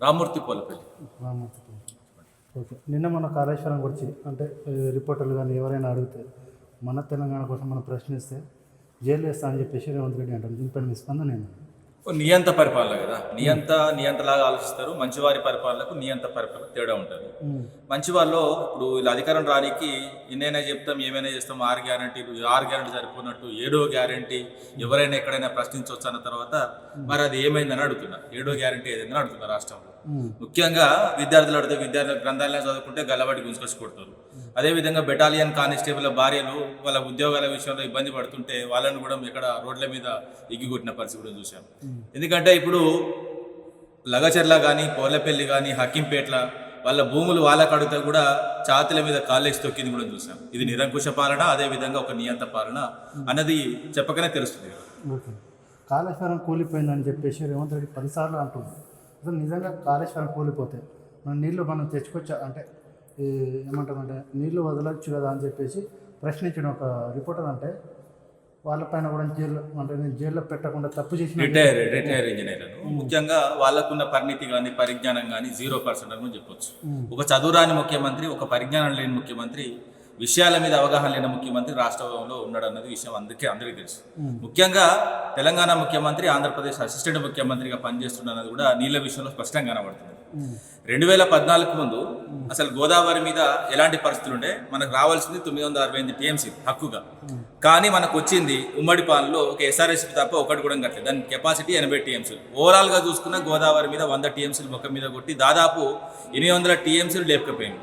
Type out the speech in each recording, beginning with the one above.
Ramurthy Polapalli. Ramurthy. Okay. నిన్న మన కాళేశ్వరం గురించి అంటే రిపోర్టర్లు కానీ ఎవరైనా అడిగితే మన తెలంగాణ కోసం మనం ప్రశ్నిస్తే జైలు వేస్తా అని చెప్పేసి రేవంత్ రెడ్డి అంటారు. దీనిపైన మీ స్పందన ఏంది? నియంత పరిపాలన కదా, నియంతలాగా ఆలోచిస్తారు. మంచివారి పరిపాలనకు నియంత పరిపాలన తేడా ఉంటుంది. మంచి వాళ్ళు ఇప్పుడు వీళ్ళు అధికారం రానికి ఎన్నైనా చెప్తాం, ఏమైనా చేస్తాం, 6 గ్యారంటీలు, 6 గ్యారంటీ సరిపోయినట్టు 7వ గ్యారంటీ ఎవరైనా ఎక్కడైనా ప్రశ్నించవచ్చు అన్న తర్వాత మరి అది ఏమైందని అడుగుతున్నా. 7వ గ్యారంటీ ఏదైందని అడుగుతున్నా రాష్ట్రంలో. ముఖ్యంగా విద్యార్థులు అడిగితే విద్యార్థులు గ్రంథాలయం చదువుకుంటే గల్లబడి గుంజుకొచ్చి కొడతారు. అదేవిధంగా బెటాలియన్ కానిస్టేబుల్ భార్యలు వాళ్ళ ఉద్యోగాల విషయంలో ఇబ్బంది పడుతుంటే వాళ్ళని కూడా ఇక్కడ రోడ్ల మీద ఎగ్గికొట్టిన పరిస్థితి కూడా చూసాం. ఎందుకంటే ఇప్పుడు లగచర్ల కానీ, పోర్లపల్లి కానీ, హక్కింపేట్ల వాళ్ళ భూములు వాళ్ళకు అడిగితే కూడా ఛాతీల మీద కాలేసి తొక్కింది కూడా చూసాం. ఇది నిరంకుశ పాలన, అదేవిధంగా ఒక నియంత పాలన అన్నది చెప్పకనే తెలుస్తుంది. ఓకే. కాళేశ్వరం కూలిపోయిందని చెప్పేసి రేవంత్ రెడ్డి 10 సార్లు అంటున్నారు. అసలు నిజంగా కాళేశ్వరం కూలిపోతే నీళ్లు మనం తెచ్చుకోవచ్చా అంటే ఏమంటామంటే నీళ్లు వదలొచ్చు కదా అని చెప్పేసి ప్రశ్నించిన ఒక రిపోర్టర్ అంటే వాళ్ళపైన కూడా జైల్లో అంటే నేను జైల్లో పెట్టకుండా తప్పు చేసిన రిటైర్ ఇంజనీర్లను ముఖ్యంగా వాళ్ళకున్న పరిణితి కానీ పరిజ్ఞానం కానీ 0% అని చెప్పొచ్చు. ఒక చదువురాని ముఖ్యమంత్రి, ఒక పరిజ్ఞానం లేని ముఖ్యమంత్రి, విషయాల మీద అవగాహన లేని ముఖ్యమంత్రి రాష్ట్రంలో ఉన్నాడు అన్నది విషయం అందరికీ తెలుసు. ముఖ్యంగా తెలంగాణ ముఖ్యమంత్రి ఆంధ్రప్రదేశ్ అసిస్టెంట్ ముఖ్యమంత్రిగా పనిచేస్తున్నది కూడా నీళ్ల విషయంలో స్పష్టంగా కనబడుతుంది. 2014 ముందు అసలు గోదావరి మీద ఎలాంటి పరిస్థితులు ఉండే, మనకు రావాల్సింది 968 టీఎంసీ హక్కుగా. కానీ మనకు వచ్చింది ఉమ్మడి పాలనలో ఒక ఎస్ఆర్ఎస్పీ తప్ప ఒకటి కూడా కట్టలేదు. దాని కెపాసిటీ 80 టీఎంసీలు. ఓవరాల్గా చూసుకున్న గోదావరి మీద 100 టీఎంసీలు మొక్క మీద కొట్టి దాదాపు 800 టీఎంసీలు లేపకపోయింది.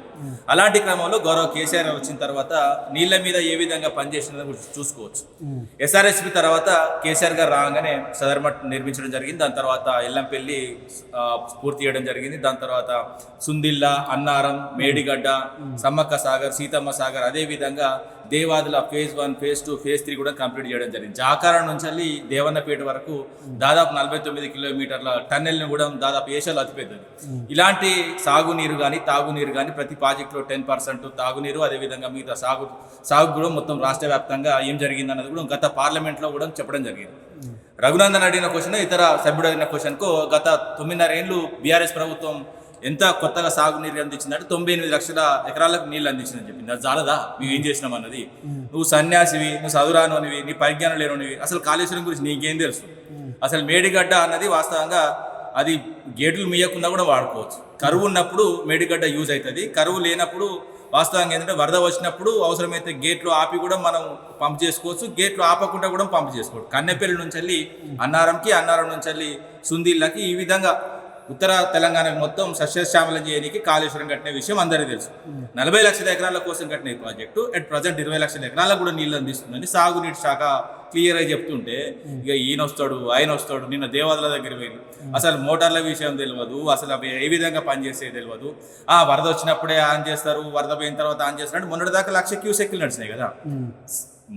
అలాంటి క్రమంలో గౌరవ కేసీఆర్ వచ్చిన తర్వాత నీళ్ల మీద ఏ విధంగా పనిచేసినది చూసుకోవచ్చు. ఎస్ఆర్ఎస్పీ తర్వాత కేసీఆర్ గారు రాగానే సదర్మట్ నిర్మించడం జరిగింది. దాని తర్వాత ఎల్లంపల్లి పూర్తి చేయడం జరిగింది. దాని తర్వాత సుందిల్లా, అన్నారం, మేడిగడ్డ, సమ్మక్క సాగర్, సీతమ్మ సాగర్, అదేవిధంగా దేవాదుల ఫేజ్ 1, ఫేజ్ 2, ఫేజ్ 3 కూడా కంప్లీట్ చేయడం జరిగింది. జాకారం నుంచి దేవన్నపేట వరకు దాదాపు 49 కిలోమీటర్ల టన్నెల్ని కూడా దాదాపు ఏషియాలో అతిపెద్దది. ఇలాంటి సాగునీరు కానీ తాగునీరు కానీ ప్రతి ప్రాజెక్టులో 10% తాగునీరు, అదేవిధంగా మిగతా సాగు కూడా మొత్తం రాష్ట్ర వ్యాప్తంగా ఏం జరిగింది అన్నది కూడా గత పార్లమెంట్లో కూడా చెప్పడం జరిగింది. రఘునందన్ అడిగిన క్వశ్చన్, ఇతర సభ్యుడు అడిగిన క్వశ్చన్కు గత 9.5 ఏళ్ళు బీఆర్ఎస్ ప్రభుత్వం ఎంత కొత్తగా సాగునీరు అందించిందంటే 98 లక్షల ఎకరాలకు నీళ్ళు అందించిందని చెప్పింది. అది చాలదా మేము ఏం చేసినాం అన్నది? నువ్వు సన్యాసివి, నువ్వు చదువురానివి, నీ పరిజ్ఞానం లేనివి, అసలు కాళేశ్వరం గురించి నీకేం తెలుసు? అసలు మేడిగడ్డ అన్నది వాస్తవంగా అది గేట్లు మీయకుండా కూడా వాడుకోవచ్చు. కరువు ఉన్నప్పుడు మేడిగడ్డ యూజ్ అవుతుంది. కరువు లేనప్పుడు వాస్తవంగా ఏంటంటే వరద వచ్చినప్పుడు అవసరమైతే గేట్లు ఆపి కూడా మనం పంప్ చేసుకోవచ్చు, గేట్లు ఆపకుండా కూడా పంప్ చేసుకోవచ్చు. కన్నెపల్లి నుంచి వెళ్ళి అన్నారంకి, అన్నారం నుంచి వెళ్ళి సుందిళ్ళకి, ఈ విధంగా ఉత్తర తెలంగాణ మొత్తం సస్యశ్యామలం చేయడానికి కాళేశ్వరం కట్టిన విషయం అందరికీ తెలుసు. 40 లక్షల ఎకరాల కోసం కట్టిన ఈ ప్రాజెక్టు అట్ ప్రజెంట్ 20 లక్షల ఎకరాలకు కూడా నీళ్ళు అందిస్తుందని సాగునీటి శాఖ క్లియర్గా చెప్తుంటే ఇక ఈయన వస్తాడు, ఆయన వస్తాడు. నిన్న దేవాదుల దగ్గర పోయింది, అసలు మోటార్ల విషయం తెలియదు, అసలు అవి ఏ విధంగా పనిచేసేది తెలియదు. వరద వచ్చినప్పుడే ఆన్ చేస్తారు, వరద పోయిన తర్వాత ఆన్ చేస్తారు అంటే మొన్నటి దాకా 1,00,000 క్యూసెక్లు నడిచినాయి కదా.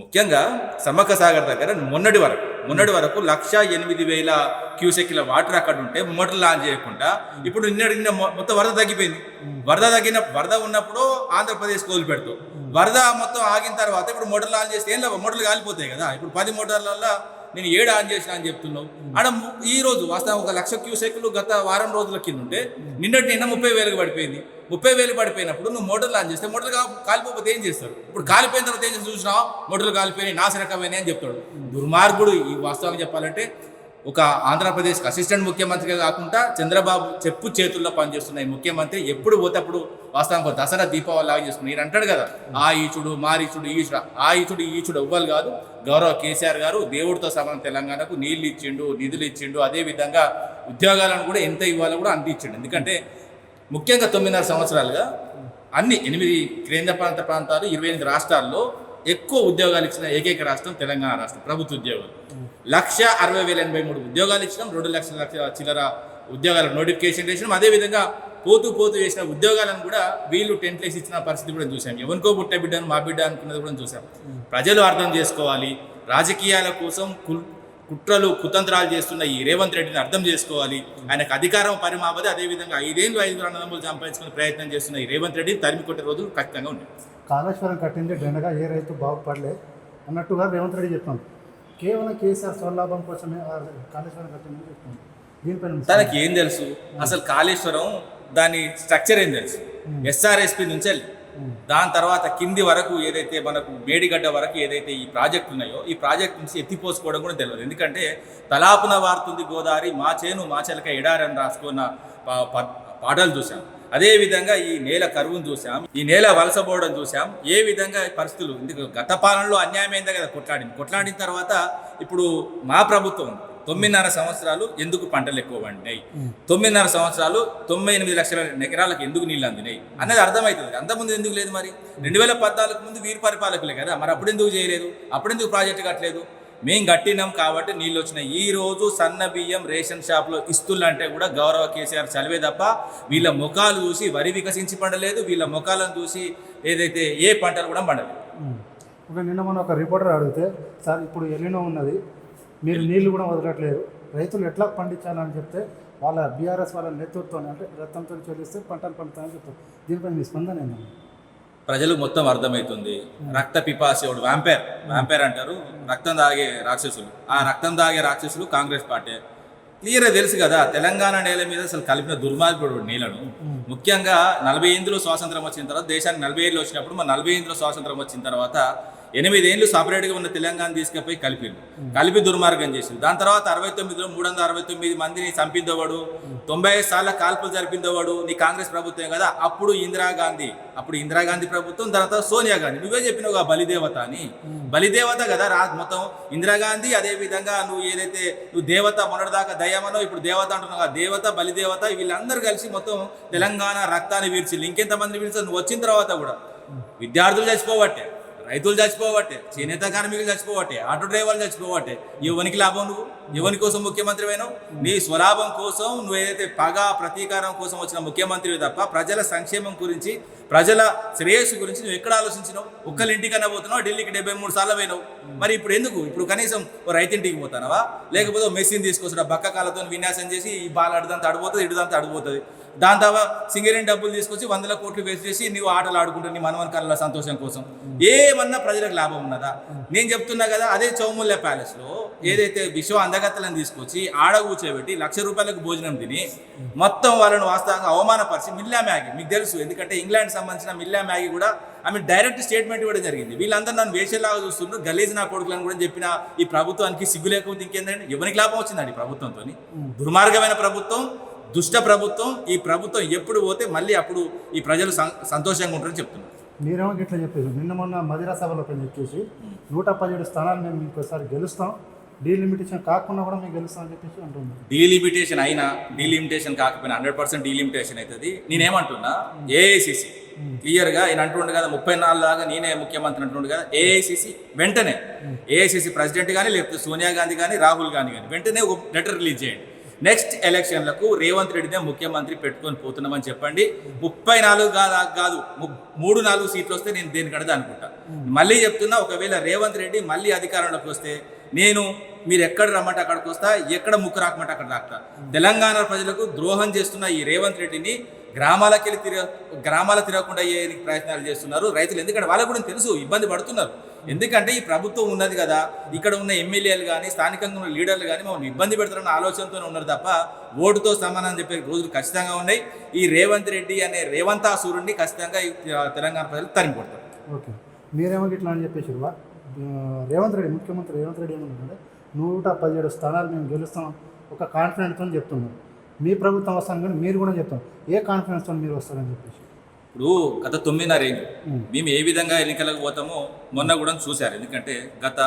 ముఖ్యంగా సమ్మక్క సాగర్ దగ్గర మొన్నటి వరకు 1,08,000 క్యూసెక్ల వాటర్ అక్కడ ఉంటే మోటార్లు ఆన్ చేయకుండా ఇప్పుడు నిన్న మొత్తం వరద తగ్గిపోయింది. వరద ఉన్నప్పుడు ఆంధ్రప్రదేశ్ కోలు పెడతావు, వరద మొత్తం ఆగిన తర్వాత ఇప్పుడు మోటార్లు ఆన్ చేస్తే ఏం లేవు, మోటార్లు కాలిపోతాయి కదా. ఇప్పుడు 10 మోటార్లలో నేను 7 ఆన్ చేసిన అని చెప్తున్నావు. ఆడ ఈ రోజు వాస్తవం 1,00,000 క్యూసెక్లు గత వారం రోజుల కింద ఉంటే నిన్న 30,000 పడిపోయింది. 30,000 పడిపోయినప్పుడు నువ్వు మోటార్లు ఆన్ చేస్తే మోటార్లు కాలిపోతే ఏం చేస్తారు? ఇప్పుడు కాలిపోయిన తర్వాత ఏం చేసి చూసినావు, మోటార్లు కాలిపోయినాయి, నాశనకమైనాయి అని చెప్తాడు. దుర్మార్గుడు. ఈ వాస్తవంగా చెప్పాలంటే ఒక ఆంధ్రప్రదేశ్కి అసిస్టెంట్ ముఖ్యమంత్రిగా కాకుండా చంద్రబాబు చెప్పు చేతుల్లో పనిచేస్తున్న ఈ ముఖ్యమంత్రి ఎప్పుడు పోతేప్పుడు వాస్తవం దసరా దీపావళి లాగా చేస్తున్నాడు. ఈయన అంటాడు కదా, ఆ ఈచుడు మారీచుడు ఈచుడు, ఆ ఈచుడు ఈచుడు ఎవ్వరు కాదు. గౌరవ కేసీఆర్ గారు దేవుడితో సమానం తెలంగాణకు నీళ్లు ఇచ్చిండు, నిధులు ఇచ్చిండు, అదేవిధంగా ఉద్యోగాలను కూడా ఎంత ఇవ్వాలో కూడా అంత ఇచ్చిండు. ఎందుకంటే ముఖ్యంగా 9.5 సంవత్సరాలుగా అన్ని 8 కేంద్ర ప్రాంతాలు 28 రాష్ట్రాల్లో ఎక్కువ ఉద్యోగాలు ఇచ్చిన ఏకైక రాష్ట్రం తెలంగాణ రాష్ట్రం. ప్రభుత్వ ఉద్యోగాలు 1,60,083 ఉద్యోగాలు ఇచ్చినాం. 2 లక్షల చిల్లర ఉద్యోగాల నోటిఫికేషన్ చేసినాం. అదేవిధంగా పోతూ వేసిన ఉద్యోగాలను కూడా వీళ్ళు టెంట్లేసి ఇచ్చిన పరిస్థితి కూడా చూసాం. ఎవరికో పుట్టే బిడ్డను మా బిడ్డ అనుకున్నది కూడా చూసాం. ప్రజలు అర్థం చేసుకోవాలి. రాజకీయాల కోసం కుట్రలు కుతంత్రాలు చేస్తున్న ఈ రేవంత్ రెడ్డిని అర్థం చేసుకోవాలి. ఆయనకు అధికారం పరిమావది. అదేవిధంగా 5 ఏళ్ళు 5 అన్నదమ్ములు సంపాదించుకునే ప్రయత్నం చేస్తున్న ఈ రేవంత్ రెడ్డిని తరిమి కొట్టే రోజులు ఖచ్చితంగా ఉన్నాయి. కాళేశ్వరం కట్టింది దండగా ఏ రైతు బాగుపడలే అన్నట్టుగా రేవంత్ రెడ్డి చెప్తాను. కేవలం కేసీఆర్ స్వలాభం కోసమే కాళేశ్వరం కట్టిందని చెప్తాను. దీనిపైన మీ తనకి ఏం తెలుసు అసలు కాళేశ్వరం దాని స్ట్రక్చర్ ఏం తెలుసు? ఎస్ఆర్ఎస్పి నుంచి వెళ్ళి దాని తర్వాత కింది వరకు ఏదైతే మనకు మేడిగడ్డ వరకు ఏదైతే ఈ ప్రాజెక్టు ఉన్నాయో ఈ ప్రాజెక్ట్ నుంచి ఎత్తిపోసుకోవడం కూడా తెలియదు. ఎందుకంటే తలాపున వారుతుంది గోదావరి, మా చేను మా చెలక ఎడారని రాసుకున్న పాటలు చూసాం. అదేవిధంగా ఈ నేల కరువును చూసాం, ఈ నేల వలసపోవడం చూసాం. ఏ విధంగా పరిస్థితులు ఎందుకు గత పాలనలో అన్యాయమైందే కదా కొట్లాడిన తర్వాత ఇప్పుడు మా ప్రభుత్వం 9.5 సంవత్సరాలు ఎందుకు పంటలు ఎక్కువ పండినాయి, 9.5 సంవత్సరాలు 98 లక్షల ఎకరాలకు ఎందుకు నీళ్ళు అందినాయి అనేది అర్థమవుతుంది. అంతకుముందు ఎందుకు లేదు? మరి 2014 ముందు వీరి పరిపాలకులే కదా, మరి అప్పుడు ఎందుకు చేయలేదు? అప్పుడు ఎందుకు ప్రాజెక్టు కట్టలేదు? మేము కట్టినాం కాబట్టి నీళ్ళు వచ్చినాయి. ఈ రోజు సన్న బియ్యం రేషన్ షాప్లో ఇస్తులంటే కూడా గౌరవ కేసీఆర్ చదివే తప్ప వీళ్ళ ముఖాలు చూసి వరి వికసించి పండలేదు, వీళ్ళ ముఖాలను చూసి ఏదైతే ఏ పంటలు కూడా పండలేదు. నిన్న మొన్న ఒక రిపోర్టర్ అడిగితే, సార్ ఇప్పుడు ఎల్లినో ఉన్నది, మీరు నీళ్లు కూడా వదలట్లేదు, రైతులు ఎట్లా పండించాలని చెప్తే వాళ్ళ బీఆర్ఎస్ వాళ్ళ నేతృత్వంతో అంటే రక్తంతో చెల్లిస్తే పంటలు పండుతాయని చెప్తారు. దీనిపై మీ స్పందన ఏంటండి? ప్రజలు మొత్తం అర్థమవుతుంది. రక్త పిపాసేవుడు వ్యాంపైర్ అంటారు, రక్తం తాగే రాక్షసులు. ఆ రక్తం తాగే రాక్షసులు కాంగ్రెస్ పార్టీ. క్లియర్గా తెలుసు కదా, తెలంగాణ నేల మీద అసలు కలిపిన దుర్మార్గుడు నీళ్లను. ముఖ్యంగా 48లో స్వాతంత్రం వచ్చిన తర్వాత, దేశానికి 47లో వచ్చినప్పుడు మన 48లో స్వాతంత్రం వచ్చిన తర్వాత 8 ఏళ్ళు సపరేట్గా ఉన్న తెలంగాణ తీసుకుపోయి కలిపి దుర్మార్గం చేసింది. దాని తర్వాత 69లో 369 మందిని చంపిందవాడు, 95 సార్లు కాల్పులు జరిపిందవాడు నీ కాంగ్రెస్ ప్రభుత్వం కదా. అప్పుడు ఇందిరాగాంధీ ప్రభుత్వం, తర్వాత సోనియా గాంధీ. నువ్వే చెప్పినావు బలిదేవత అని. బలిదేవత కదా మొత్తం ఇందిరాగాంధీ. అదే విధంగా నువ్వు ఏదైతే నువ్వు దేవత మొన్నటిదాకా దయ్యమనో ఇప్పుడు దేవత అంటున్నావు, దేవత బలిదేవత వీళ్ళందరూ కలిసి మొత్తం తెలంగాణ రక్తాన్ని వీర్చిల్లు. ఇంకెంతమంది వీర్చారు? నువ్వు వచ్చిన తర్వాత కూడా విద్యార్థులు చచ్చిపోవట్టే, రైతులు చచ్చిపోవట్టే, చేనేత కార్మికులు చచ్చిపోవట్టే, ఆటో డ్రైవర్లు చచ్చిపోవట్టే. ఎవరికి లాభం? నువ్వు ఎవరి కోసం ముఖ్యమంత్రి అయినావు? నీ స్వలాభం కోసం నువ్వు ఏదైతే ప్రతీకారం కోసం వచ్చిన ముఖ్యమంత్రి తప్ప ప్రజల సంక్షేమం గురించి, ప్రజల శ్రేయస్సు గురించి నువ్వు ఎక్కడ ఆలోచించినావు? ఒక్కళ్ళ ఇంటికన్నా పోతున్నావు, ఢిల్లీకి 73 సార్లు పోయినావు. మరి ఇప్పుడు ఎందుకు? ఇప్పుడు కనీసం ఓ రైతింటికి పోతానవా? లేకపోతే మెషిన్ తీసుకొచ్చిన బక్క కాళ్ళతో విన్యాసం చేసి ఈ బాల్ అడుదంతా అడిపోతుంది, ఇడుదంతా అడిపోతుంది. దాని తర్వాత సింగరేణి డబ్బులు తీసుకొచ్చి 100 కోట్లు వేస్ట్ చేసి నువ్వు ఆటలు ఆడుకుంటావు నీ మనవని కళ్ళ సంతోషం కోసం. ఏమన్నా ప్రజలకు లాభం ఉన్నదా? నేను చెప్తున్నా కదా, అదే చౌముల్లా ప్యాలెస్లో ఏదైతే విశ్వ అందగత్తలను తీసుకొచ్చి ఆడ కూర్చోబెట్టి ₹1,00,000 భోజనం తిని మొత్తం వాళ్ళను వాస్తవంగా అవమానపరిచి మిల్లా మ్యాగీ, మీకు తెలుసు ఎందుకంటే ఇంగ్లాండ్ సంబంధించిన మిల్లా మ్యాగీ కూడా ఆమె డైరెక్ట్ స్టేట్మెంట్ కూడా జరిగింది. వీళ్ళందరూ నన్ను వేషలాగా చూస్తున్నారు, గలీజ్ నా కొడుకులను కూడా చెప్పిన ఈ ప్రభుత్వానికి సిగ్గు లేకపోతే ఇంకేందండి? ఎవరికి లాభం వచ్చిందండి ప్రభుత్వంతో? దుర్మార్గమైన ప్రభుత్వం, దుష్ట ప్రభుత్వం. ఈ ప్రభుత్వం ఎప్పుడు పోతే మళ్ళీ అప్పుడు ఈ ప్రజలు సంతోషంగా ఉంటారని చెప్తున్నారు. మీరేమో ఇట్లా చెప్పేసి నిన్న మొన్న మదిరా సభలో చెప్పేసి 117 స్థానాలు మేము ఇంకోసారి గెలుస్తాం, డీలిమిటేషన్ కాకుండా కూడా మేము గెలుస్తాం అని చెప్పేసి అంటున్నాం. డీలిమిటేషన్ అయినా డీలిమిటేషన్ కాకపోయినా 100% డీలిమిటేషన్ అవుతుంది. నేనేమంటున్నా, ఏఐసిసి క్లియర్గా ఆయన అంటుండే కదా 34 దాకా నేనే ముఖ్యమంత్రి అంటుండే కదా. ఏఐసిసి వెంటనే ఏఐసిసి ప్రెసిడెంట్ కానీ లేకపోతే సోనియా గాంధీ కానీ రాహుల్ గాంధీ కానీ వెంటనే ఒక లెటర్ రిలీజ్ చేయండి. నెక్స్ట్ ఎలక్షన్లకు రేవంత్ రెడ్డినే ముఖ్యమంత్రి పెట్టుకొని పోతున్నామని చెప్పండి. 34 కాదు 3-4 సీట్లు వస్తే నేను దేనికడదా అనుకుంటా. మళ్ళీ చెప్తున్నా, ఒకవేళ రేవంత్ రెడ్డి మళ్ళీ అధికారంలోకి వస్తే మీరు ఎక్కడ రమ్మంటే అక్కడికి వస్తా, ఎక్కడ ముక్కు రాకమంటే అక్కడ రాక్తా. తెలంగాణ ప్రజలకు ద్రోహం చేస్తున్న ఈ రేవంత్ రెడ్డిని గ్రామాల తిరగకుండా ఏ ప్రయత్నాలు చేస్తున్నారు రైతులు. ఎందుకంటే వాళ్ళకు కూడా తెలుసు ఇబ్బంది పడుతున్నారు. ఎందుకంటే ఈ ప్రభుత్వం ఉన్నది కదా, ఇక్కడ ఉన్న ఎమ్మెల్యేలు కానీ స్థానికంగా ఉన్న లీడర్లు కానీ మమ్మల్ని ఇబ్బంది పెడతారన్న ఆలోచనతో ఉన్నారు తప్ప ఓటుతో సమానం చెప్పే రోజులు ఖచ్చితంగా ఉన్నాయి. ఈ రేవంత్ రెడ్డి అనే రేవంతాసురుడిని ఖచ్చితంగా తెలంగాణ ప్రజలు తరిమి కొడతారు. ఓకే, మీరేమో ఇట్లా అని చెప్పేసి రేవంత్ రెడ్డి ముఖ్యమంత్రి రేవంత్ రెడ్డి ఏమన్నారంటే 117 స్థానాలు మేము గెలుస్తాం ఒక కాన్ఫిడెన్స్తో చెప్తున్నారు. మీ ప్రభుత్వం వస్తాను కానీ మీరు కూడా చెప్తాం, ఏ కాన్ఫిడెన్స్తో మీరు వస్తారని చెప్పేసి. ఇప్పుడు గత 9.5 ఏళ్ళు మేము ఏ విధంగా ఎన్నికలకు పోతామో మొన్న కూడా చూశారు. ఎందుకంటే గత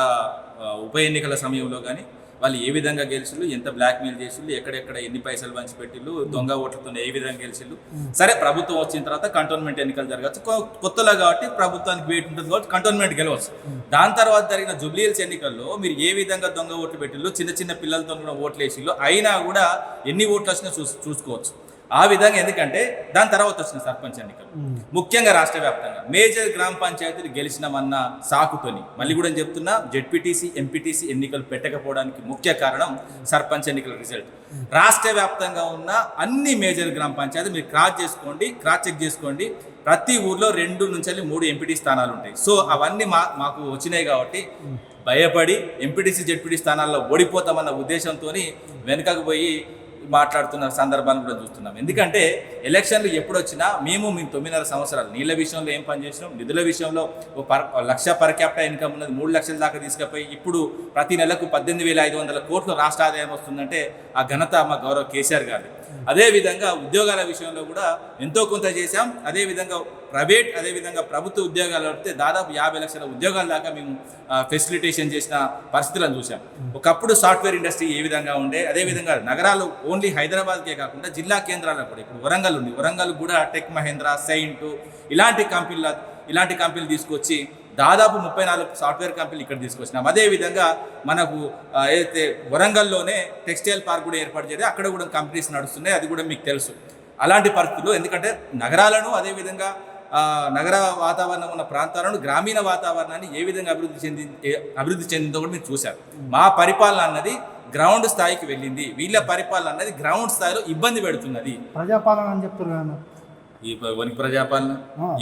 ఉప ఎన్నికల సమయంలో కానీ వాళ్ళు ఏ విధంగా గెలిచిళ్ళు, ఎంత బ్లాక్మెయిల్ చేసిళ్ళు, ఎక్కడెక్కడ ఎన్ని పైసలు పంచి పెట్టిళ్ళు, దొంగ ఓట్లతో ఏ విధంగా గెలిచిళ్ళు. సరే, ప్రభుత్వం వచ్చిన తర్వాత కంటోన్మెంట్ ఎన్నికలు జరగచ్చు, కొత్తలో కాబట్టి ప్రభుత్వానికి వెయిట్ ఉంటుంది కాబట్టి కంటోన్మెంట్ గెలవచ్చు. దాని తర్వాత జరిగిన జూబ్లీహిల్స్ ఎన్నికల్లో మీరు ఏ విధంగా దొంగ ఓట్లు పెట్టిళ్ళు, చిన్న పిల్లలతో కూడా ఓట్లు వేసిళ్ళు, అయినా కూడా ఎన్ని ఓట్లు వచ్చినా చూసుకోవచ్చు. ఆ విధంగా ఎందుకంటే దాని తర్వాత వచ్చిన సర్పంచ్ ఎన్నికలు ముఖ్యంగా రాష్ట్ర వ్యాప్తంగా మేజర్ గ్రామ పంచాయతీలు గెలిచినామన్న సాకుతోని మళ్ళీ కూడా చెప్తున్నా, జెడ్పీటీసీ ఎంపీటీసీ ఎన్నికలు పెట్టకపోవడానికి ముఖ్య కారణం సర్పంచ్ ఎన్నికల రిజల్ట్. రాష్ట్ర వ్యాప్తంగా ఉన్న అన్ని మేజర్ గ్రామ పంచాయతీలు మీరు క్రాస్ చెక్ చేసుకోండి. ప్రతి ఊర్లో 2 నుంచి 3 ఎంపీటీ స్థానాలు ఉంటాయి. సో అవన్నీ మాకు వచ్చినాయి కాబట్టి భయపడి ఎంపీటీసీ జెడ్పీటీ స్థానాల్లో ఓడిపోతామన్న ఉద్దేశంతో వెనుకకు పోయి మాట్లాడుతున్న సందర్భాన్ని కూడా చూస్తున్నాం. ఎందుకంటే ఎలక్షన్లు ఎప్పుడు వచ్చినా మేము 9.5 సంవత్సరాలు నీళ్ళ విషయంలో ఏం పని చేసినాం, నిధుల విషయంలో 1 లక్ష పర్ క్యాపిటల్ ఇన్కమ్ ఉన్నది 3 లక్షల దాకా తీసుకుపోయి ఇప్పుడు ప్రతి నెలకు 18,500 కోట్లు రాష్ట్ర ఆదాయం వస్తుందంటే ఆ ఘనత మా గౌరవ కేసీఆర్ గారిది. అదేవిధంగా ఉద్యోగాల విషయంలో కూడా ఎంతో కొంత చేశాం. అదేవిధంగా ప్రైవేట్ అదేవిధంగా ప్రభుత్వ ఉద్యోగాలు వస్తే దాదాపు 50 లక్షల ఉద్యోగాల దాకా మేము ఫెసిలిటేషన్ చేసిన పరిస్థితులను చూసాం. ఒకప్పుడు సాఫ్ట్వేర్ ఇండస్ట్రీ ఏ విధంగా ఉండే, అదేవిధంగా నగరాలు ఓన్లీ హైదరాబాద్కే కాకుండా జిల్లా కేంద్రాలకు కూడా ఇప్పుడు వరంగల్ ఉంది, వరంగల్ కూడా టెక్ మహేంద్ర, సెయింట్ ఇలాంటి కంపెనీలు తీసుకొచ్చి దాదాపు 34 సాఫ్ట్వేర్ కంపెనీలు ఇక్కడ తీసుకొచ్చినాం. అదేవిధంగా మనకు ఏదైతే వరంగల్లోనే టెక్స్టైల్ పార్క్ కూడా ఏర్పాటు చేయడం, అక్కడ కూడా కంపెనీస్ నడుస్తున్నాయి, అది కూడా మీకు తెలుసు. అలాంటి పరిస్థితులు ఎందుకంటే నగరాలను అదేవిధంగా నగర వాతావరణం ఉన్న ప్రాంతాలను గ్రామీణ వాతావరణాన్ని ఏ విధంగా అభివృద్ధి చెందిందో కూడా మీరు చూశారు. మా పరిపాలన అన్నది గ్రౌండ్ స్థాయికి వెళ్ళింది, వీళ్ళ పరిపాలన అన్నది గ్రౌండ్ స్థాయిలో ఇబ్బంది పెడుతున్నది. ప్రజాపాలన అని చెప్తున్నారు.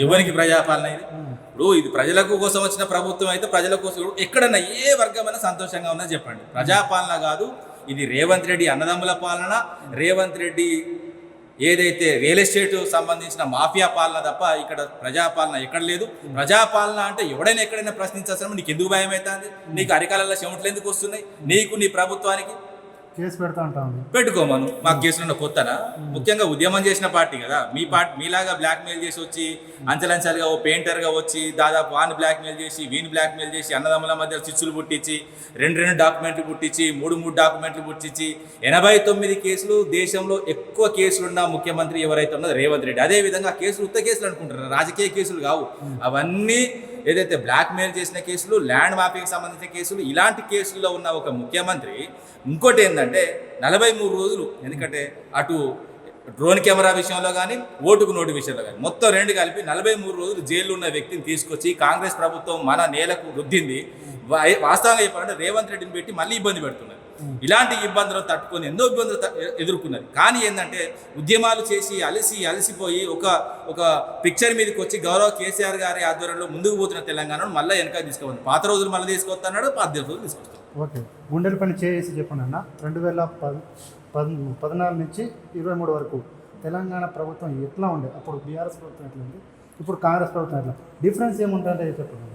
ఎవరికి ప్రజాపాలన ఇది? ఇప్పుడు ఇది ప్రజల కోసం వచ్చిన ప్రభుత్వం అయితే ప్రజల కోసం ఎక్కడన్నా ఏ వర్గమైనా సంతోషంగా ఉన్నా చెప్పండి. ప్రజాపాలన కాదు ఇది, రేవంత్ రెడ్డి అన్నదమ్ముల పాలన, రేవంత్ రెడ్డి ఏదైతే రియల్ ఎస్టేట్ సంబంధించిన మాఫియా పాలన తప్ప ఇక్కడ ప్రజాపాలన ఎక్కడ లేదు. ప్రజాపాలన అంటే ఎవడైనా ఎక్కడైనా ప్రశ్నించాల్సిన నీకు ఎందుకు భయం అవుతుంది? నీకు అరికాలలో చెమటలు ఎందుకు వస్తున్నాయి? నీకు నీ ప్రభుత్వానికి కేసు పెడతా ఉంటాను, పెట్టుకోమను. మాకు కేసులున్న కొత్తనా? ముఖ్యంగా ఉద్యమం చేసిన పార్టీ కదా మీ పార్టీ. మీలాగా బ్లాక్మెయిల్ చేసి వచ్చి అంచెలంచెలుగా ఓ పెయింటర్గా వచ్చి దాదాపు వాని బ్లాక్మెయిల్ చేసి వీని బ్లాక్మెయిల్ చేసి అన్నదమ్ముల మధ్య చిచ్చులు పుట్టించి 2 డాక్యుమెంట్లు పుట్టించి 3 డాక్యుమెంట్లు పుట్టించి 89 కేసులు. దేశంలో ఎక్కువ కేసులున్న ముఖ్యమంత్రి ఎవరైతే ఉన్నదో రేవంత్ రెడ్డి. అదేవిధంగా కేసులు ఉత్త కేసులు అనుకుంటారు, రాజకీయ కేసులు కావు అవన్నీ. ఏదైతే బ్లాక్మెయిల్ చేసిన కేసులు, ల్యాండ్ మాఫియాకి సంబంధించిన కేసులు, ఇలాంటి కేసుల్లో ఉన్న ఒక ముఖ్యమంత్రి ఇంకోటి ఏంటంటే 43 రోజులు, ఎందుకంటే అటు డ్రోన్ కెమెరా విషయంలో కానీ ఓటుకు నోటు విషయంలో కానీ మొత్తం 2 కలిపి 43 రోజులు జైల్లో ఉన్న వ్యక్తిని తీసుకొచ్చి కాంగ్రెస్ ప్రభుత్వం మన నేలకు రుద్దింది. వాస్తవంగా చెప్పాలంటే రేవంత్ రెడ్డిని పెట్టి మళ్ళీ ఇబ్బంది పెడుతున్నారు. ఇలాంటి ఇబ్బందులు తట్టుకొని ఎన్నో ఇబ్బందులు ఎదుర్కొన్నది. కానీ ఏంటంటే ఉద్యమాలు చేసి అలసిపోయి ఒక పిక్చర్ మీదకి వచ్చి గౌరవ కేసీఆర్ గారి ఆధ్వర్యంలో ముందుకు పోతున్న తెలంగాణను మళ్ళీ వెనక తీసుకుపోతుంది. పాత రోజులు మళ్ళీ తీసుకొస్తున్నాడు, పాత రోజులు తీసుకొస్తాడు. ఓకే, గుండెల పని చేసి చెప్పండి అన్న. 2014 నుంచి 23 వరకు తెలంగాణ ప్రభుత్వం ఎట్లా ఉండే? అప్పుడు బీఆర్ఎస్ ప్రభుత్వం ఎట్లా ఉంది, ఇప్పుడు కాంగ్రెస్ ప్రభుత్వం ఎట్లా? డిఫరెన్స్ ఏముంటుందంటే చెప్పండి.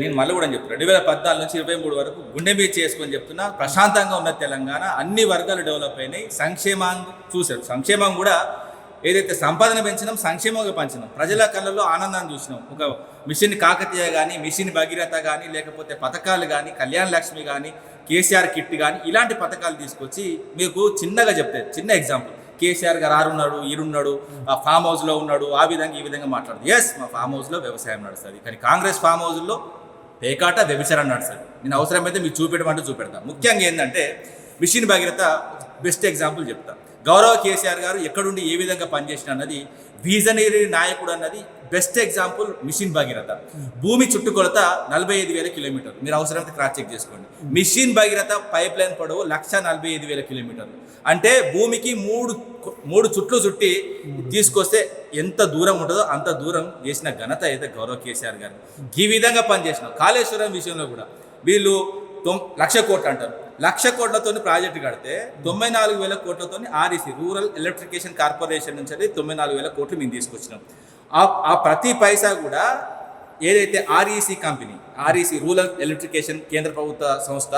నేను మళ్ళీ కూడా చెప్తాను, 2014 నుంచి 23 వరకు గుండె మీద చేసుకొని చెప్తున్నా. ప్రశాంతంగా ఉన్న తెలంగాణ, అన్ని వర్గాలు డెవలప్ అయినాయి. సంక్షేమాన్ని చూశారు. సంక్షేమం కూడా ఏదైతే సంపాదన పెంచినాం, సంక్షేమంగా పంచినాం. ప్రజల కళ్ళల్లో ఆనందాన్ని చూసినాం. ఒక మిషన్ కాకతీయ కానీ, మిషన్ భగీరథ కానీ, లేకపోతే పథకాలు కానీ, కళ్యాణ లక్ష్మి కానీ, కేసీఆర్ కిట్ కానీ, ఇలాంటి పథకాలు తీసుకొచ్చి మీకు చిన్నగా చెప్తే, చిన్న ఎగ్జాంపుల్, కేసీఆర్ గారు ఆరున్నాడు, ఈరున్నాడు, ఫామ్ హౌస్లో ఉన్నాడు, ఆ విధంగా ఈ విధంగా మాట్లాడదు. ఎస్, మా ఫామ్ హౌస్లో వ్యవసాయం నడుస్తుంది. కానీ కాంగ్రెస్ ఫామ్ హౌస్లో పేకాట వ్యభిచారం నడుస్తుంది. నేను అవసరమైతే మీకు చూపెట్టమంటే చూపెడతాను. ముఖ్యంగా ఏంటంటే మిషన్ భగీరథ బెస్ట్ ఎగ్జాంపుల్ చెప్తా. గౌరవ కేసీఆర్ గారు ఎక్కడుండి ఏ విధంగా పనిచేసిన అన్నది, విజనరీ నాయకుడు అన్నది బెస్ట్ ఎగ్జాంపుల్ మిషన్ భగీరథ. భూమి చుట్టుకొలత 45,000 కిలోమీటర్లు, మీరు అవసరమైతే క్రాస్ చెక్ చేసుకోండి. మిషన్ భగీరథ పైప్ లైన్ పొడవు 1,45,000 కిలోమీటర్లు. అంటే భూమికి 3 చుట్లు చుట్టి తీసుకొస్తే ఎంత దూరం ఉంటుందో అంత దూరం చేసిన ఘనత అయితే గౌరవ కేసీఆర్ గారు. ఈ విధంగా పనిచేసిన కాళేశ్వరం విషయంలో కూడా వీళ్ళు 1,00,000 కోట్లు అంటారు. 1,00,000 కోట్లతో ప్రాజెక్టు కడితే 94,000 కోట్లతో ఆర్ఈసీ రూరల్ ఎలక్ట్రిఫికేషన్ కార్పొరేషన్ నుంచి 94,000 కోట్లు మేము తీసుకొచ్చినాం. ఆ ప్రతి పైసా కూడా ఏదైతే REC company, REC rural electrification కేంద్ర ప్రభుత్వ సంస్థ,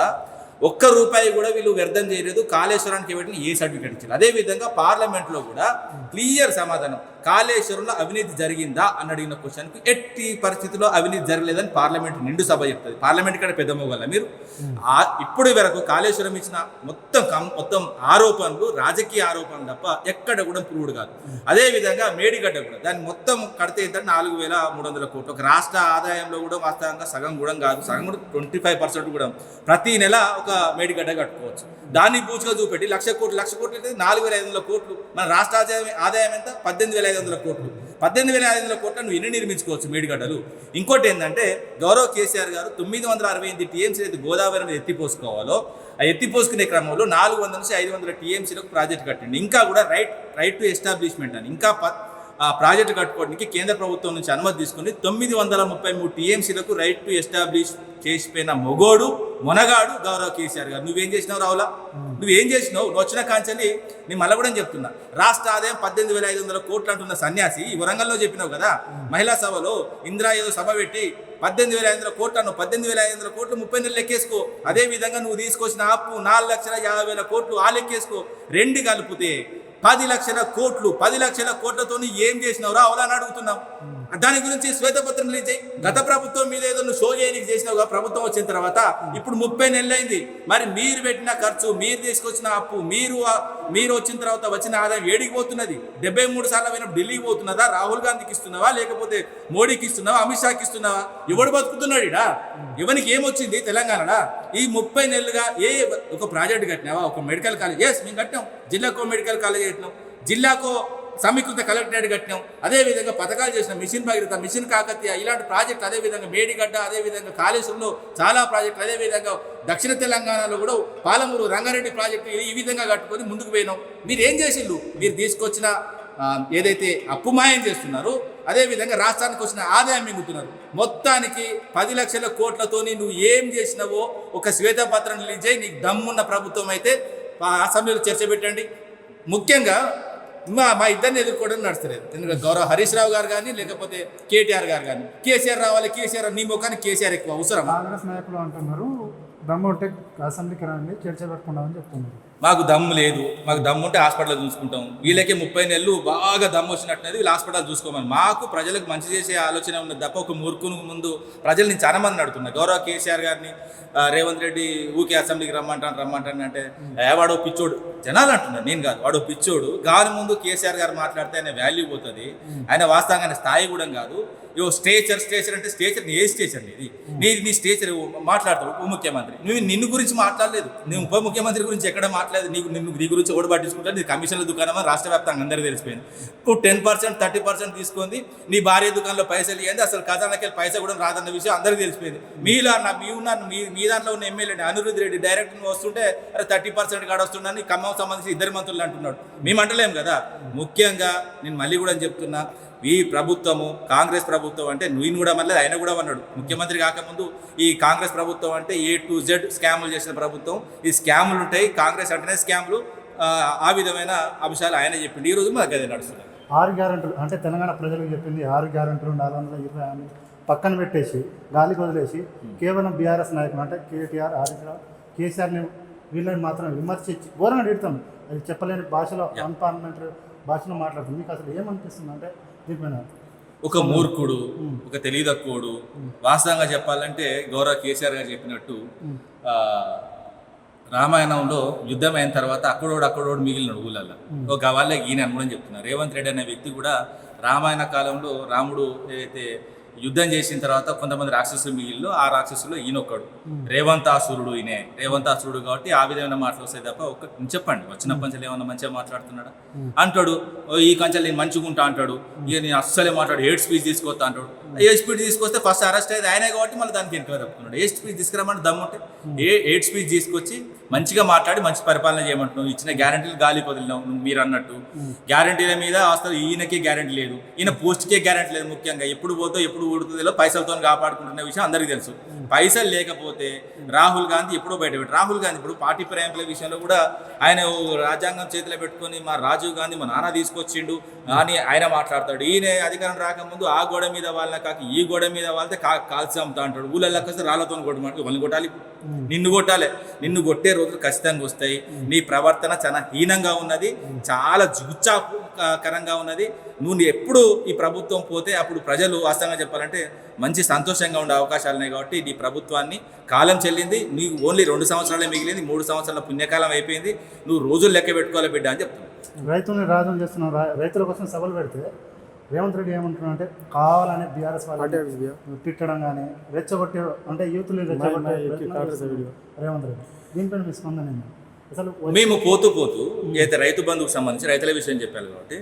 ₹1 కూడా వీళ్ళు వ్యర్థం చేయలేదు. కాళేశ్వరానికి పెట్టిన ఏ సర్టిఫికేట్ ఇచ్చారు. అదేవిధంగా పార్లమెంట్లో కూడా క్లియర్ సమాధానం, కాళేశ్వరంలో అవినీతి జరిగిందా అని అడిగిన క్వశ్చన్కి ఎట్టి పరిస్థితుల్లో అవినీతి జరగలేదని పార్లమెంట్ నిండు సభ చెప్తుంది. పార్లమెంట్ ఇక్కడ పెద్ద మొగల మీరు ఇప్పుడు వరకు కాళేశ్వరం ఇచ్చిన మొత్తం ఆరోపణలు రాజకీయ ఆరోపణలు తప్ప ఎక్కడ కూడా ప్రూవ్డ్ కాదు. అదేవిధంగా మేడిగడ్డ కూడా దాన్ని మొత్తం కడితే ఏంటంటే 4,300 కోట్లు. ఒక రాష్ట్ర ఆదాయంలో కూడా వాస్తవంగా సగం కూడా కాదు, సగం కూడా 25% కూడా ప్రతి నెల ఒక మేడిగడ్డ కట్టుకోవచ్చు. దాన్ని పూచిగా చూపెట్టి 1,00,000 కోట్లు అయితే 4,500 కోట్లు. మన రాష్ట్ర ఆదాయం ఎంత? 18,500 కోట్లు. 18,500 కోట్లు నువ్వు ఎన్ని నిర్మించుకోవచ్చు మేడిగడ్డలు? ఇంకోటి ఏంటంటే గౌరవ కేసీఆర్ గారు 968 టీఎంసీ అయితే గోదావరి మీద ఎత్తిపోసుకోవాలో ఆ ఎత్తిపోసుకునే క్రమంలో 400 నుంచి 500 టీఎంసీలకు ప్రాజెక్ట్ కట్టిండి. ఇంకా కూడా రైట్ టు ఎస్టాబ్లిష్మెంట్ అని ఇంకా ఆ ప్రాజెక్టు కట్టుకోవడానికి కేంద్ర ప్రభుత్వం నుంచి అనుమతి తీసుకుని 933 టీఎంసీలకు రైట్ టు ఎస్టాబ్లిష్ చేసిపోయిన మొగోడు మొనగాడు గౌరవ కేసీఆర్ గారు. నువ్వేం చేసినావు రావులా? నువ్వేం చేసినావు? నువ్వు వచ్చిన కాంచెల్లి నేను మళ్ళీ కూడా చెప్తున్నా, రాష్ట్ర ఆదాయం 18,500 కోట్లు అంటున్న సన్యాసి ఈ వరంగల్లో చెప్పినావు కదా మహిళా సభలో, ఇందిరా ఏదో సభ పెట్టి 18,500 కోట్లు అన్నావు. 18,500 కోట్లు 30 నెలలు లెక్కేసుకో. అదేవిధంగా నువ్వు తీసుకొచ్చిన అప్పు 4,50,000 కోట్లు ఆ లెక్కేసుకో. రెండు కలిపితే 10 లక్షల కోట్లు. 10 లక్షల కోట్లతో ఏం చేసినావురా అవలా అని అడుగుతున్నావు. దాని గురించి శ్వేతపత్రం రిలీజ్ చేయి. గత ప్రభుత్వం మీద ఏదో నువ్వు షో చేయడానికి చేసినావుగా ప్రభుత్వం వచ్చిన తర్వాత. ఇప్పుడు 30 నెలలు అయింది. మరి మీరు పెట్టిన ఖర్చు, మీరు తీసుకొచ్చిన అప్పు, మీరు వచ్చిన తర్వాత వచ్చిన ఆదాయం ఏడికి పోతున్నది? 73 సార్లు పోయినప్పుడు ఢిల్లీకి పోతున్నదా? రాహుల్ గాంధీకి ఇస్తున్నావా, లేకపోతే మోడీకి ఇస్తున్నావా, అమిత్ షాకి ఇస్తున్నావా? ఎవడు బతుకుతున్నాడు ఇడా? ఎవరికి ఏమొచ్చింది తెలంగాణలో? ఈ 30 నెలలుగా ఒక ప్రాజెక్ట్ కట్టినావా? ఒక మెడికల్ కాలేజ్? ఎస్ మేము కట్టినాం. జిల్లాకో మెడికల్ కాలేజ్ కట్టినాం, జిల్లాకో సమీకృత కలెక్టరేట్ కట్టినాం. అదేవిధంగా పథకాలు చేసిన మిషన్ భగీరథ, మిషన్ కాకతీయ ఇలాంటి ప్రాజెక్టులు, అదేవిధంగా మేడిగడ్డ, అదేవిధంగా కాళేశ్వరంలో చాలా ప్రాజెక్టులు, అదేవిధంగా దక్షిణ తెలంగాణలో కూడా పాలమూరు రంగారెడ్డి ప్రాజెక్టు ఈ విధంగా కట్టుకొని ముందుకు పోయినాం. మీరు ఏం చేసిండ్రు? మీరు తీసుకొచ్చిన ఏదైతే అప్పు మాయం చేస్తున్నారో అదేవిధంగా రాష్ట్రానికి వచ్చిన ఆదాయం మింగుతున్నారు. మొత్తానికి 10 లక్షల కోట్లతోని నువ్వు ఏం చేసినావో ఒక శ్వేతపత్రం రిలీజ్ చేయి. నీకు దమ్మున్న ప్రభుత్వం అయితే అసెంబ్లీలో చర్చ పెట్టండి. ముఖ్యంగా మా ఇద్దరిని ఎదుర్కోవడం నడుస్తలేదు. ఎందుకంటే గౌరవ హరీష్ రావు గారు కానీ లేకపోతే కేటీఆర్ గారు కానీ, కేసీఆర్ రావాలి, కేసీఆర్ నీ ముఖానికి కేసీఆర్ ఎక్కువ అవసరం. కాంగ్రెస్ నాయకులు అంటున్నారు దమ్ము ఉంటే అసెంబ్లీకి రండి చర్చ పెట్టుకుంటామని చెప్తున్నారు. మాకు దమ్ము లేదు. మాకు దమ్ము ఉంటే హాస్పిటల్ చూసుకుంటాం. వీళ్ళకే 30 నెలలు బాగా దమ్ము వచ్చినట్టున్నది. వీళ్ళు హాస్పిటల్ చూసుకోమని. మాకు ప్రజలకు మంచి చేసే ఆలోచన ఉన్నది తప్ప ఒక మూర్ఖుని ముందు ప్రజలు నేను చాలా మంది అడుగుతున్నా. గౌరవ కేసీఆర్ గారిని రేవంత్ రెడ్డి ఊకే అసెంబ్లీకి రమ్మంటాను అంటే వాడో పిచ్చోడు జనాలు అంటున్నారు, నేను కాదు. వాడో పిచ్చోడు. గాని ముందు కేసీఆర్ గారు మాట్లాడితే ఆయన వాల్యూ పోతుంది. ఆయన వాస్తవంగా ఆయన స్థాయి కూడా కాదు. ఇవో స్టేచర్ అంటే స్టేచర్ ఏ స్టేచర్ నీ స్టేచర్ మాట్లాడతావు ఉప ముఖ్యమంత్రి. నిన్ను గురించి మాట్లాడలేదు. నేను ఉప ముఖ్యమంత్రి గురించి ఎక్కడ మాట్లాడలేదు. నీ గురించి కూడా పట్టించుకుంటాను. నీ కమిషన్ల దుకాణం రాష్ట్ర వ్యాప్తంగా అందరికీ తెలిసిపోయింది. ఇప్పుడు 10% 30% తీసుకుంది. నీ భార్య దుకాణంలో పైసలు ఇవ్వండి, అసలు ఖజానాకి పైసా కూడా రాదన్న విషయం అందరికీ తెలిసిపోయింది. మీ దాంట్లో ఉన్న ఎమ్మెల్యే అనిరుద్ధ్ రెడ్డి డైరెక్ట్ వస్తుంటే అరే 30% కాడ వస్తుండని ఖమ్మం సంబంధించి 2 మంత్రులు అంటున్నాడు. మేము అంటలేము కదా. ముఖ్యంగా నేను మళ్ళీ కూడా చెప్తున్నా, ఈ ప్రభుత్వము కాంగ్రెస్ ప్రభుత్వం అంటే నేను కూడా మళ్ళీ ఆయన కూడా అన్నాడు. ముఖ్యమంత్రి కాకముందు ఈ కాంగ్రెస్ ప్రభుత్వం అంటే A to Z స్కాములు చేసిన ప్రభుత్వం. ఈ స్కాములు ఉంటాయి, కాంగ్రెస్ అంటేనే స్కాములు. ఆ విధమైన అంశాలు ఆయన చెప్పింది. ఈ రోజు మాకు అదే నడుస్తుంది. 6 గ్యారెంటీలు అంటే తెలంగాణ ప్రజలకు చెప్పింది 6 గ్యారెంటీలు 420 హామీలు పక్కన పెట్టేసి గాలికి వదిలేసి కేవలం బీఆర్ఎస్ నాయకులు అంటే కేటీఆర్, హరీష్ రావు, కేసీఆర్ని వీళ్ళని మాత్రం విమర్శించి ఘోరంగా తిడతాం. అది చెప్పలేని భాషలో అన్పార్లమెంటరీ భాషలో మాట్లాడుతుంది. మీకు అసలు ఏమనిపిస్తుంది అంటే దీనిపైన? ఒక మూర్ఖుడు, ఒక తెలియదక్కువడు. వాస్తవంగా చెప్పాలంటే గౌరవ కేసీఆర్ గారు చెప్పినట్టు రామాయణంలో యుద్ధం అయిన తర్వాత అక్కడోడు మిగిలిన ఊళ్ళల్లో ఒక వాళ్ళే ఈయన అనుకోవడం చెప్తున్నారు. రేవంత్ రెడ్డి అనే వ్యక్తి కూడా రామాయణ కాలంలో రాముడు ఏదైతే యుద్ధం చేసిన తర్వాత కొంతమంది రాక్షసులు మిగిలిలో ఆ రాక్షసులు ఈయనొక్కడు. రేవంతాసురుడు. రేవంతాసురుడు కాబట్టి ఆ విధమైన మాటలు వస్తాయి తప్ప చెప్పండి వచ్చిన పంచలు ఏమన్నా మంచిగా మాట్లాడుతున్నాడా అంటాడు. ఈ కంచెలు నేను మంచిగా ఉంటా అంటాడు. ఇక నేను అస్సలే మాట్లాడు. 8 స్పీచ్ తీసుకొస్తా అంటాడు. 8 స్పీచ్ తీసుకొస్తే ఫస్ట్ అరెస్ట్ అయ్యేది ఆయనే కాబట్టి మళ్ళీ దానికి వెనుక తప్పుతున్నాడు. 8 స్పీచ్ తీసుకురామంటే దమ్ముంటే 8 స్పీచ్ తీసుకొచ్చి మంచిగా మాట్లాడి మంచి పరిపాలన చేయమంటున్నావు. ఇచ్చిన గ్యారంటీలు గాలి వదిలినావు. మీరు అన్నట్టు గ్యారంటీల మీద అసలు ఈయనకే గ్యారంటీ లేదు, ఈయన పోస్ట్కే గ్యారంటీ లేదు. ముఖ్యంగా ఎప్పుడు పోతో ఎప్పుడు ఊడుతుందో పైసలతో కాపాడుకుంటున్న విషయం అందరికీ తెలుసు. పైసలు లేకపోతే రాహుల్ గాంధీ ఎప్పుడో బయటపెట్టు. రాహుల్ గాంధీ ఇప్పుడు పార్టీ ప్రయాణికుల విషయంలో కూడా ఆయన రాజ్యాంగం చేతిలో పెట్టుకొని మా రాజీవ్ గాంధీ మా నాన్న తీసుకొచ్చిండు అని ఆయన మాట్లాడతాడు. ఈయన అధికారం రాకముందు ఆ గోడ మీద వాళ్ళ కాక ఈ గోడ మీద వాళ్ళతే కాల్చి అమ్ముతా అంటాడు. ఊళ్ళల్లో వస్తే రాళ్లతో కొట్టమంటే వాళ్ళని కొట్టాలి, నిన్ను కొట్టాలి. నిన్ను కొట్టే రోజులు ఖచ్చితంగా వస్తాయి. నీ ప్రవర్తన చాలా హీనంగా ఉన్నది, చాలా జుగుప్సాకరంగా ఉన్నది. నువ్వు ఎప్పుడు ఈ ప్రభుత్వం పోతే అప్పుడు ప్రజలు వాస్తవంగా చెప్పాలంటే మంచి సంతోషంగా ఉండే అవకాశాలు ఉన్నాయి. కాబట్టి నీ ప్రభుత్వాన్ని కాలం చెల్లింది. నీకు ఓన్లీ 2 సంవత్సరాలే మిగిలింది. 3 సంవత్సరాల పుణ్యకాలం అయిపోయింది. నువ్వు రోజులు లెక్క పెట్టుకోవాలి బిడ్డ అని చెప్తున్నాను. రైతుల్ని రాజులు చేస్తున్నావు. రైతుల కోసం సభలు పెడితే రేవంత్ రెడ్డి ఏమంటున్నా అంటే కావాలని బీఆర్ఎస్ వాళ్ళు తిట్టడం కానీ రెచ్చగొట్టే అంటే యూత్ని రెచ్చగొట్టే రేవంత్ రెడ్డి. దీనిపైన మీ స్పందన ఏంటి? అసలు మేము పోతూ అయితే రైతు బంధుకు సంబంధించి రైతుల విషయం చెప్పారు కాబట్టి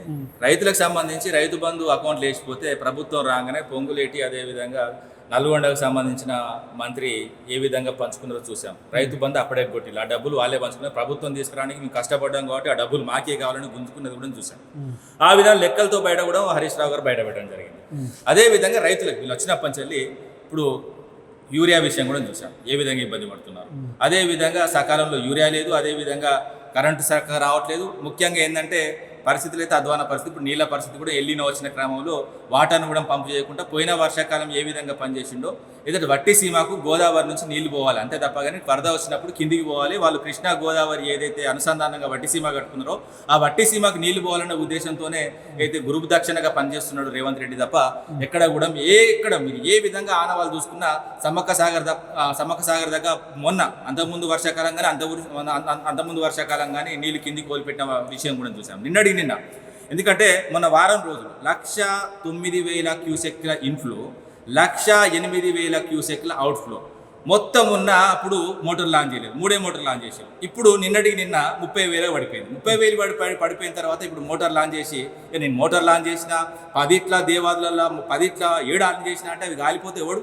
రైతులకు సంబంధించి రైతు బంధు అకౌంట్లు వేసిపోతే ప్రభుత్వం రాగానే పొంగులేటి అదేవిధంగా నల్గొండకు సంబంధించిన మంత్రి ఏ విధంగా పంచుకున్నారో చూసాం. రైతు బంధు అప్పుడే కొట్టిల్లు, ఆ డబ్బులు వాళ్ళే పంచుకున్నారు. ప్రభుత్వం తీసుకురావడానికి మేము కష్టపడ్డాం కాబట్టి ఆ డబ్బులు మాకే కావాలని గుంజుకున్నది కూడా చూసాం. ఆ విధంగా లెక్కలతో బయట కూడా హరీష్ రావు గారు బయట పెట్టడం జరిగింది. అదేవిధంగా రైతులకు వీళ్ళు వచ్చినప్పటి నుంచి ఇప్పుడు యూరియా విషయం కూడా చూసాం ఏ విధంగా ఇబ్బంది పడుతున్నారు. అదేవిధంగా సకాలంలో యూరియా లేదు, అదేవిధంగా కరెంటు సరఫరా రావట్లేదు. ముఖ్యంగా ఏంటంటే పరిస్థితులు అయితే అధ్వాన పరిస్థితి. ఇప్పుడు నీళ్ళ పరిస్థితి కూడా ఎల్లిన వచ్చిన క్రమంలో వాటర్ను కూడా పంపు చేయకుండా పోయిన వర్షాకాలం ఏ విధంగా పనిచేసిండో ఏదంటే వట్టి సీమకు గోదావరి నుంచి నీళ్లు పోవాలి అంతే తప్ప కానీ వరద వచ్చినప్పుడు కిందికి పోవాలి. వాళ్ళు కృష్ణా గోదావరి ఏదైతే అనుసంధానంగా వట్టి సీమ కట్టుకున్నారో ఆ వట్టి సీమకు నీళ్లు పోవాలన్న ఉద్దేశంతోనే అయితే గురుపు దక్షిణగా పనిచేస్తున్నాడు రేవంత్ రెడ్డి తప్ప ఎక్కడ కూడా మీరు ఏ విధంగా ఆనవాళ్ళు చూసుకున్నా సమ్మక్క సాగర్ దగ్గర మొన్న అంతకుముందు వర్షాకాలం కానీ అంతకుముందు వర్షాకాలం కానీ నీళ్లు కిందికి కోల్పెట్టిన విషయం కూడా చూసాం నిన్న. ఎందుకంటే మొన్న వారం రోజులు 1,09,000 క్యూసెక్ల ఇన్ఫ్లో, 1,08,000 క్యూసెక్ల అవుట్ఫ్లో మొత్తం ఉన్న. అప్పుడు మోటార్ లాంచ్ చేయలేదు, 3 మోటార్ లాంచ్ చేశారు. ఇప్పుడు నిన్న 30,000 పడిపోయింది. 30,000 పడిపోయిన తర్వాత ఇప్పుడు మోటార్ లాంచ్ చేసి నేను మోటార్ లాంచ్ చేసిన 10 దేవాదులలో 10 7 ఆన్ చేసిన అంటే అవి కాలిపోతే ఎవడు?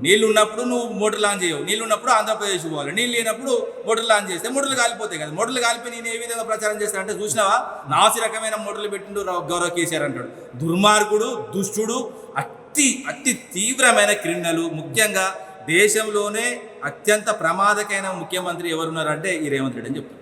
నీళ్ళు ఉన్నప్పుడు నువ్వు మోటార్ లాంచ్ చేయవు, నీళ్ళు ఉన్నప్పుడు ఆంధ్రప్రదేశ్ పోవాలి, నీళ్ళు లేనప్పుడు మోటార్ లాంచ్ చేస్తే మోటార్లు కాలిపోతాయి కదా. మోటార్లు కాలిపోయి నేను ఏ విధంగా ప్రచారం చేస్తానంటే చూసినావా, నాసి రకమైన మోటార్లు పెట్టిండు గౌరవ కేసీఆర్ అంటాడు. దుర్మార్గుడు, దుష్టుడు, అతి తీవ్రమైన క్రిమినల్. ముఖ్యంగా దేశంలోనే అత్యంత ప్రమాదకమైన ముఖ్యమంత్రి ఎవరున్నారంటే ఈ రేవంత్ రెడ్డి అని చెప్తారు.